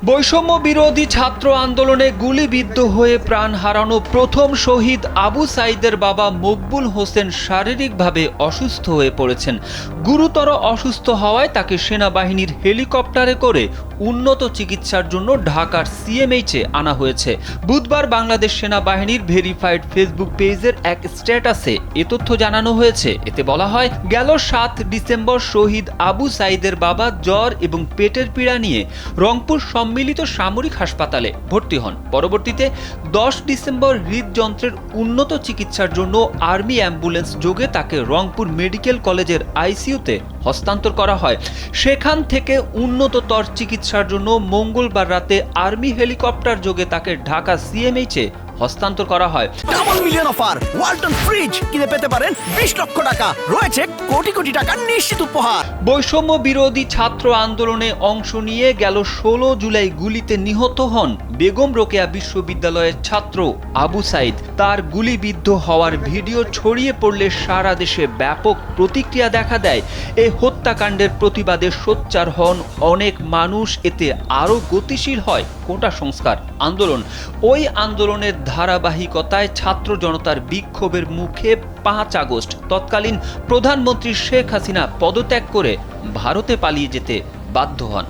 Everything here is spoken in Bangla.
বৈষম্য বিরোধী ছাত্র আন্দোলনে গুলিবিদ্ধ হয়ে প্রাণ হারানো প্রথম শহীদ আবু সাঈদের বাবা মকবুল হোসেন শারীরিকভাবে অসুস্থ হয়ে পড়েছেন। গুরুতর অসুস্থ হওয়ায় তাকে সেনাবাহিনীর হেলিকপ্টারে করে উন্নত চিকিৎসার জন্য ঢাকার সিএমএইচে আনা হয়েছে। বুধবার বাংলাদেশ সেনাবাহিনীর ভেরিফাইড ফেসবুক পেজের এক স্ট্যাটাসে এ তথ্য জানানো হয়েছে। এতে বলা হয়, গেল ৭ ডিসেম্বর শহীদ আবু সাঈদের বাবা জ্বর এবং পেটের পীড়া নিয়ে রংপুর সম্মিলিত সামরিক হাসপাতালে ভর্তি হন। পরবর্তীতে ১০ ডিসেম্বর হৃদযন্ত্রের উন্নত চিকিৎসার জন্য আর্মি অ্যাম্বুলেন্স যোগে তাকে রংপুর মেডিকেল কলেজের আইসিইউতে হস্তান্তর করা হয়। সেখান থেকে উন্নততর চিকিৎসার জন্য মঙ্গলবার রাতে আর্মি হেলিকপ্টার যোগে তাকে ঢাকা সিএমএইচে হস্তান্তর করা হয়। Double million offer Walton fridge কিনে পেতে পারেন ২০ লক্ষ টাকা, রয়েছে কোটি কোটি টাকার নিশ্চিত উপহার। বৈষম্য বিরোধী ছাত্র আন্দোলনে অংশ নিয়ে গেল ১৬ জুলাই গুলিতে নিহত হন বেগম রোকেয়া বিশ্ববিদ্যালয়ের ছাত্র আবু সাঈদ। তার গুলিবিদ্ধ হওয়ার ভিডিও ছড়িয়ে পড়লে সারা দেশে ব্যাপক প্রতিক্রিয়া দেখা দেয়। এই হত্যাকাণ্ডের প্রতিবাদে সোচ্চার হন অনেক মানুষ। এতে আরও গতিশীল হয় কোটা সংস্কার আন্দোলন। ওই আন্দোলনের ধারাবাহিকতায় ছাত্র জনতার বিক্ষোভের মুখে ৫ আগস্ট তৎকালীন প্রধানমন্ত্রী শেখ হাসিনা পদত্যাগ করে ভারতে পালিয়ে যেতে বাধ্য হন।